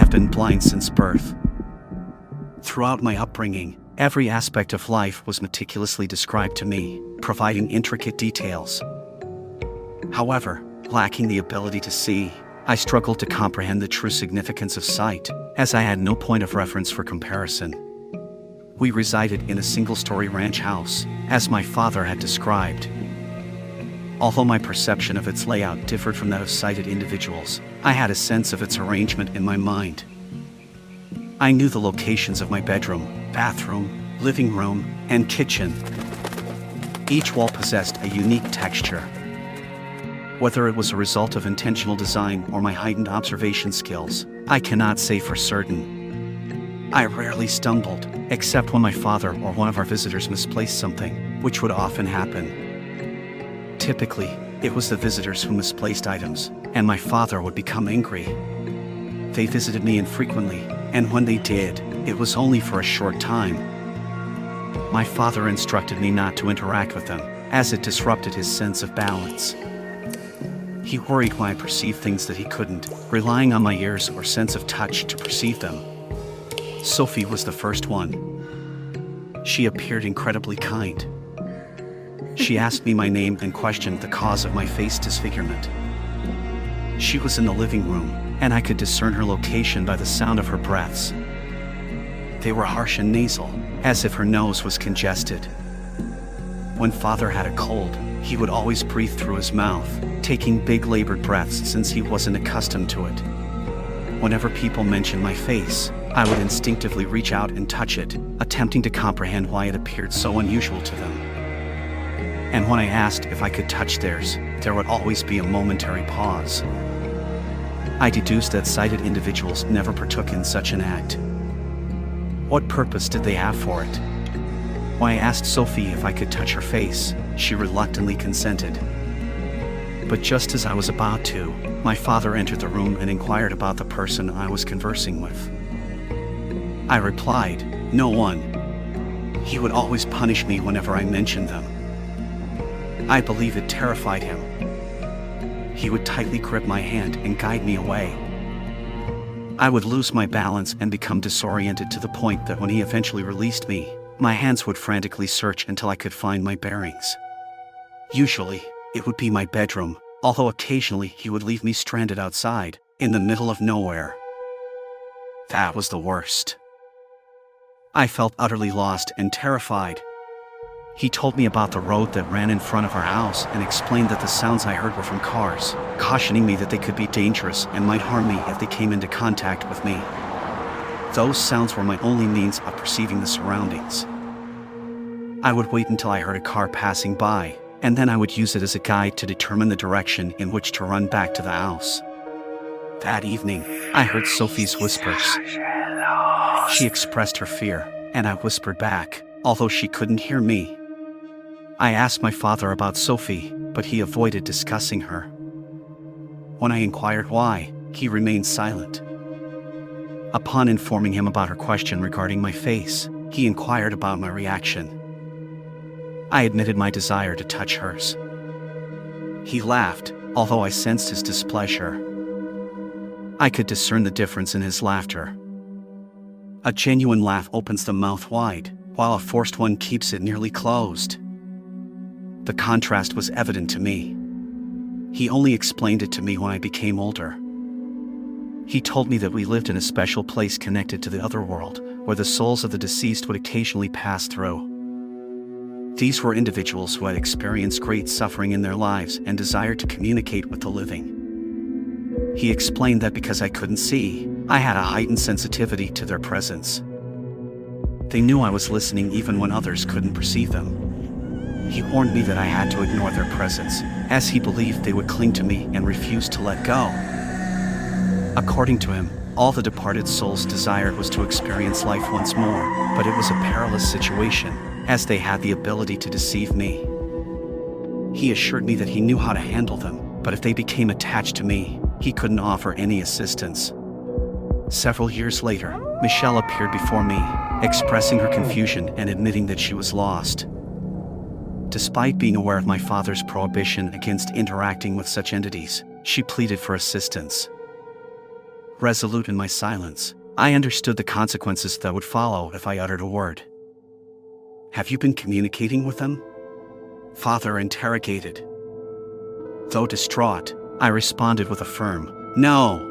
have been blind since birth. Throughout my upbringing, every aspect of life was meticulously described to me, providing intricate details. However, lacking the ability to see, I struggled to comprehend the true significance of sight, as I had no point of reference for comparison. We resided in a single-story ranch house, as my father had described. Although my perception of its layout differed from that of sighted individuals, I had a sense of its arrangement in my mind. I knew the locations of my bedroom, bathroom, living room, and kitchen. Each wall possessed a unique texture. Whether it was a result of intentional design or my heightened observation skills, I cannot say for certain. I rarely stumbled, except when my father or one of our visitors misplaced something, which would often happen. Typically, it was the visitors who misplaced items, and my father would become angry. They visited me infrequently, and when they did, it was only for a short time. My father instructed me not to interact with them, as it disrupted his sense of balance. He worried when I perceived things that he couldn't, relying on my ears or sense of touch to perceive them. Sophie was the first one. She appeared incredibly kind. She asked me my name and questioned the cause of my face disfigurement. She was in the living room, and I could discern her location by the sound of her breaths. They were harsh and nasal, as if her nose was congested. When Father had a cold, he would always breathe through his mouth, taking big labored breaths since he wasn't accustomed to it. Whenever people mentioned my face, I would instinctively reach out and touch it, attempting to comprehend why it appeared so unusual to them. And when I asked if I could touch theirs, there would always be a momentary pause. I deduced that sighted individuals never partook in such an act. What purpose did they have for it? When I asked Sophie if I could touch her face, she reluctantly consented. But just as I was about to, my father entered the room and inquired about the person I was conversing with. I replied, "No one." He would always punish me whenever I mentioned them. I believe it terrified him. He would tightly grip my hand and guide me away. I would lose my balance and become disoriented to the point that when he eventually released me, my hands would frantically search until I could find my bearings. Usually, it would be my bedroom, although occasionally he would leave me stranded outside, in the middle of nowhere. That was the worst. I felt utterly lost and terrified. He told me about the road that ran in front of our house and explained that the sounds I heard were from cars, cautioning me that they could be dangerous and might harm me if they came into contact with me. Those sounds were my only means of perceiving the surroundings. I would wait until I heard a car passing by, and then I would use it as a guide to determine the direction in which to run back to the house. That evening, I heard Sophie's whispers. She expressed her fear, and I whispered back, although she couldn't hear me. I asked my father about Sophie, but he avoided discussing her. When I inquired why, he remained silent. Upon informing him about her question regarding my face, he inquired about my reaction. I admitted my desire to touch hers. He laughed, although I sensed his displeasure. I could discern the difference in his laughter. A genuine laugh opens the mouth wide, while a forced one keeps it nearly closed. The contrast was evident to me. He only explained it to me when I became older. He told me that we lived in a special place connected to the other world, where the souls of the deceased would occasionally pass through. These were individuals who had experienced great suffering in their lives and desired to communicate with the living. He explained that because I couldn't see, I had a heightened sensitivity to their presence. They knew I was listening even when others couldn't perceive them. He warned me that I had to ignore their presence, as he believed they would cling to me and refuse to let go. According to him, all the departed souls desired was to experience life once more, but it was a perilous situation, as they had the ability to deceive me. He assured me that he knew how to handle them, but if they became attached to me, he couldn't offer any assistance. Several years later, Michelle appeared before me, expressing her confusion and admitting that she was lost. Despite being aware of my father's prohibition against interacting with such entities, she pleaded for assistance. Resolute in my silence, I understood the consequences that would follow if I uttered a word. "Have you been communicating with them?" Father interrogated. Though distraught, I responded with a firm no.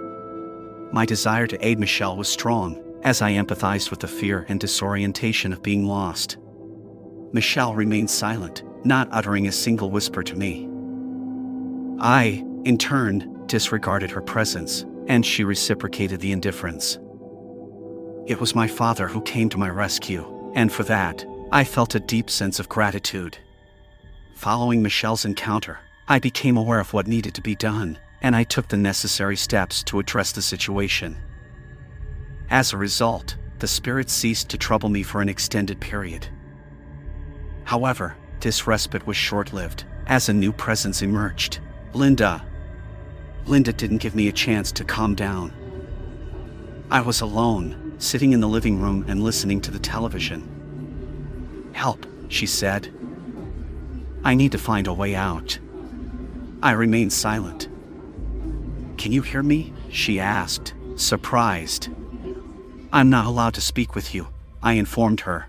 My desire to aid Michelle was strong, as I empathized with the fear and disorientation of being lost. Michelle remained silent, not uttering a single whisper to me. I, in turn, disregarded her presence, and she reciprocated the indifference. It was my father who came to my rescue, and for that, I felt a deep sense of gratitude. Following Michelle's encounter, I became aware of what needed to be done, and I took the necessary steps to address the situation. As a result, the spirit ceased to trouble me for an extended period. However, this respite was short-lived, as a new presence emerged. Linda didn't give me a chance to calm down. I was alone, sitting in the living room and listening to the television. "Help," she said. "I need to find a way out." I remained silent. "Can you hear me?" she asked, surprised. "I'm not allowed to speak with you," I informed her.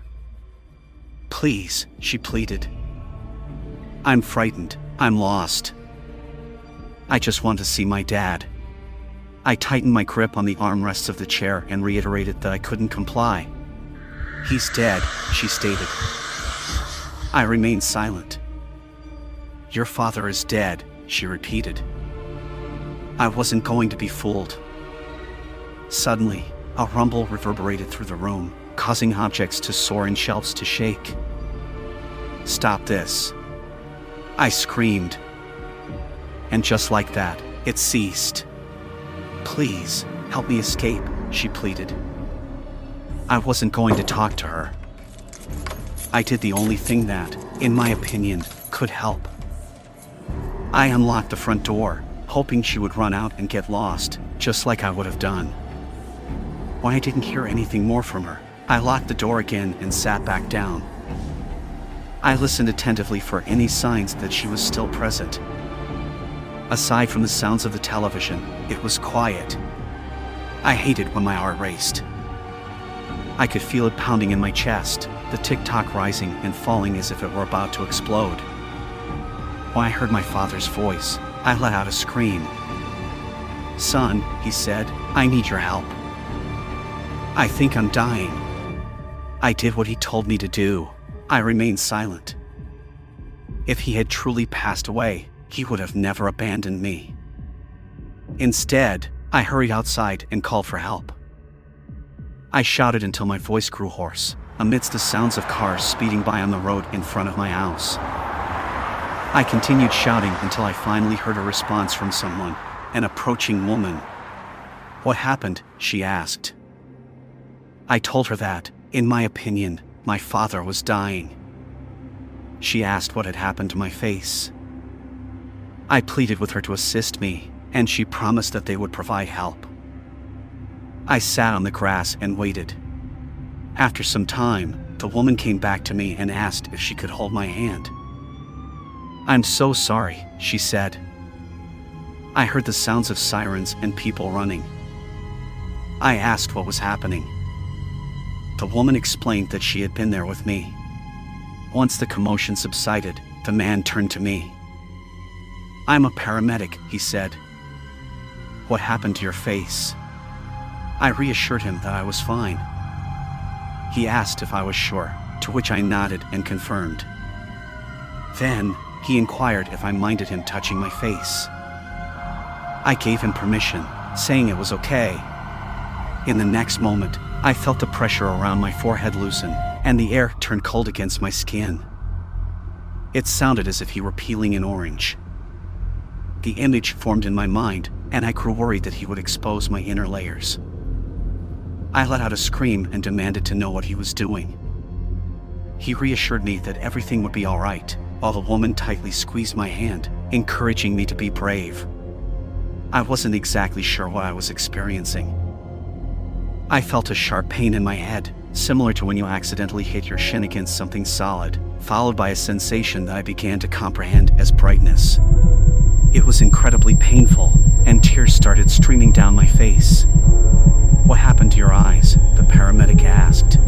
"Please," she pleaded. "I'm frightened. I'm lost. I just want to see my dad." I tightened my grip on the armrests of the chair and reiterated that I couldn't comply. "He's dead," she stated. I remained silent. "Your father is dead," she repeated. I wasn't going to be fooled. Suddenly, a rumble reverberated through the room, causing objects to soar and shelves to shake. "Stop this!" I screamed. And just like that, it ceased. "Please, help me escape," she pleaded. I wasn't going to talk to her. I did the only thing that, in my opinion, could help. I unlocked the front door, hoping she would run out and get lost, just like I would have done. When I didn't hear anything more from her, I locked the door again and sat back down. I listened attentively for any signs that she was still present. Aside from the sounds of the television, it was quiet. I hated when my heart raced. I could feel it pounding in my chest, the tick-tock rising and falling as if it were about to explode. When I heard my father's voice, I let out a scream. "Son," he said, "I need your help. I think I'm dying." I did what he told me to do. I remained silent. If he had truly passed away, he would have never abandoned me. Instead, I hurried outside and called for help. I shouted until my voice grew hoarse, amidst the sounds of cars speeding by on the road in front of my house. I continued shouting until I finally heard a response from someone, an approaching woman. "What happened?" she asked. I told her that, in my opinion, my father was dying. She asked what had happened to my face. I pleaded with her to assist me, and she promised that they would provide help. I sat on the grass and waited. After some time, the woman came back to me and asked if she could hold my hand. "I'm so sorry," she said. I heard the sounds of sirens and people running. I asked what was happening. The woman explained that she had been there with me. Once the commotion subsided, the man turned to me. "I'm a paramedic," he said. "What happened to your face?" I reassured him that I was fine. He asked if I was sure, to which I nodded and confirmed. Then, he inquired if I minded him touching my face. I gave him permission, saying it was okay. In the next moment, I felt the pressure around my forehead loosen, and the air turned cold against my skin. It sounded as if he were peeling an orange. The image formed in my mind, and I grew worried that he would expose my inner layers. I let out a scream and demanded to know what he was doing. He reassured me that everything would be all right, while the woman tightly squeezed my hand, encouraging me to be brave. I wasn't exactly sure what I was experiencing. I felt a sharp pain in my head, similar to when you accidentally hit your shin against something solid, followed by a sensation that I began to comprehend as brightness. It was incredibly painful, and tears started streaming down my face. "What happened to your eyes?" the paramedic asked.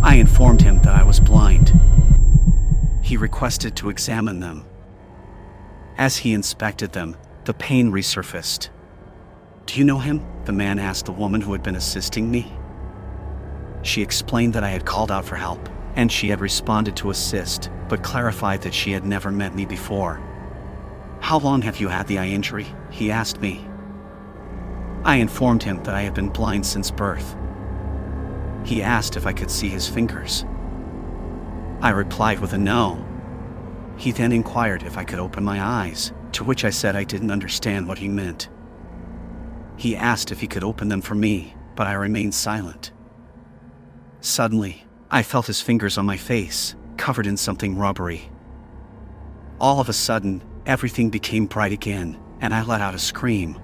I informed him that I was blind. He requested to examine them. As he inspected them, the pain resurfaced. "Do you know him?" the man asked the woman who had been assisting me. She explained that I had called out for help, and she had responded to assist, but clarified that she had never met me before. "How long have you had the eye injury?" he asked me. I informed him that I had been blind since birth. He asked if I could see his fingers. I replied with a no. He then inquired if I could open my eyes, to which I said I didn't understand what he meant. He asked if he could open them for me, but I remained silent. Suddenly, I felt his fingers on my face, covered in something rubbery. All of a sudden, everything became bright again, and I let out a scream.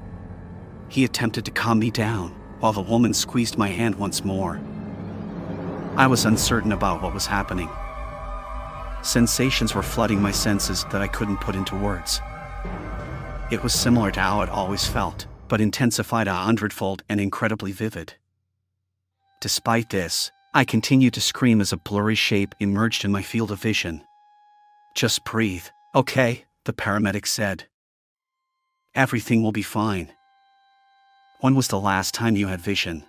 He attempted to calm me down, while the woman squeezed my hand once more. I was uncertain about what was happening. Sensations were flooding my senses that I couldn't put into words. It was similar to how it always felt, but intensified 100-fold and incredibly vivid. Despite this, I continued to scream as a blurry shape emerged in my field of vision. "Just breathe, okay?" the paramedic said. "Everything will be fine." "When was the last time you had vision?"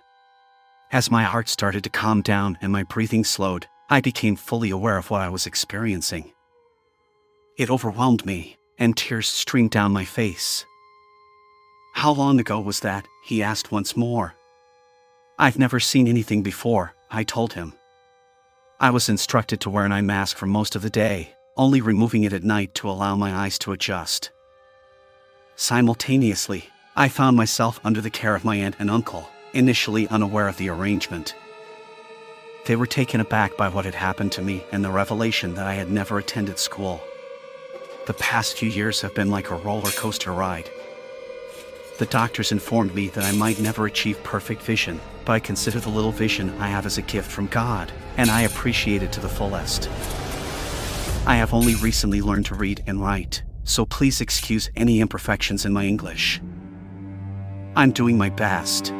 As my heart started to calm down and my breathing slowed, I became fully aware of what I was experiencing. It overwhelmed me, and tears streamed down my face. "How long ago was that?" he asked once more. "I've never seen anything before," I told him. I was instructed to wear an eye mask for most of the day, only removing it at night to allow my eyes to adjust. Simultaneously, I found myself under the care of my aunt and uncle, initially unaware of the arrangement. They were taken aback by what had happened to me and the revelation that I had never attended school. The past few years have been like a roller coaster ride. The doctors informed me that I might never achieve perfect vision, but I consider the little vision I have as a gift from God, and I appreciate it to the fullest. I have only recently learned to read and write, so please excuse any imperfections in my English. I'm doing my best.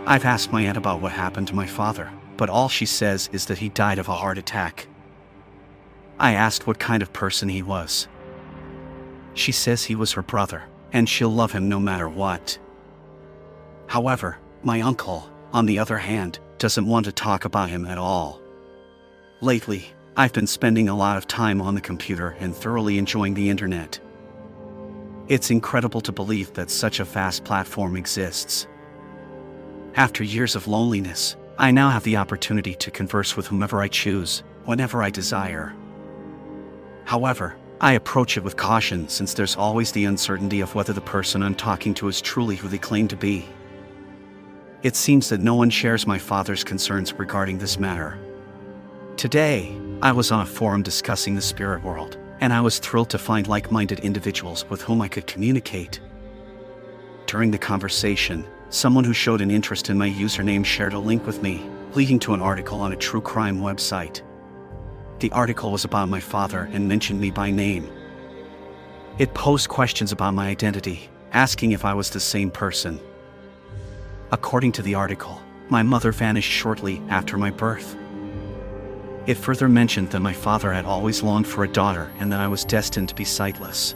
I've asked my aunt about what happened to my father, but all she says is that he died of a heart attack. I asked what kind of person he was. She says he was her brother, and she'll love him no matter what. However, my uncle, on the other hand, doesn't want to talk about him at all. Lately, I've been spending a lot of time on the computer and thoroughly enjoying the internet. It's incredible to believe that such a vast platform exists. After years of loneliness, I now have the opportunity to converse with whomever I choose, whenever I desire. However, I approach it with caution since there's always the uncertainty of whether the person I'm talking to is truly who they claim to be. It seems that no one shares my father's concerns regarding this matter. Today, I was on a forum discussing the spirit world, and I was thrilled to find like-minded individuals with whom I could communicate. During the conversation, someone who showed an interest in my username shared a link with me, leading to an article on a true crime website. The article was about my father and mentioned me by name. It posed questions about my identity, asking if I was the same person. According to the article, my mother vanished shortly after my birth. It further mentioned that my father had always longed for a daughter and that I was destined to be sightless.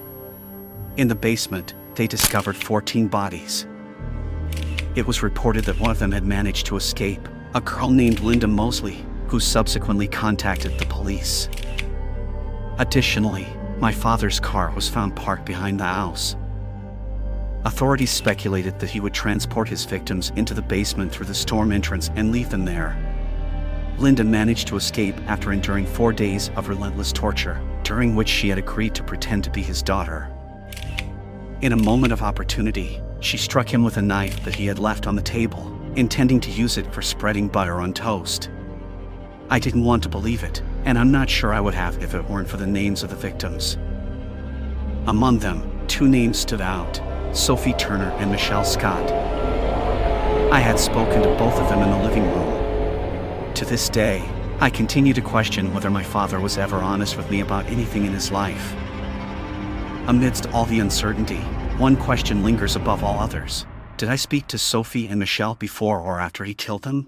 In the basement, they discovered 14 bodies. It was reported that one of them had managed to escape, a girl named Linda Mosley, who subsequently contacted the police. Additionally, my father's car was found parked behind the house. Authorities speculated that he would transport his victims into the basement through the storm entrance and leave them there. Linda managed to escape after enduring 4 days of relentless torture, during which she had agreed to pretend to be his daughter. In a moment of opportunity, she struck him with a knife that he had left on the table, intending to use it for spreading butter on toast. I didn't want to believe it, and I'm not sure I would have if it weren't for the names of the victims. Among them, 2 names stood out: Sophie Turner and Michelle Scott. I had spoken to both of them in the living room. To this day, I continue to question whether my father was ever honest with me about anything in his life. Amidst all the uncertainty, One question lingers above all others. Did I speak to Sophie and Michelle before or after he killed them?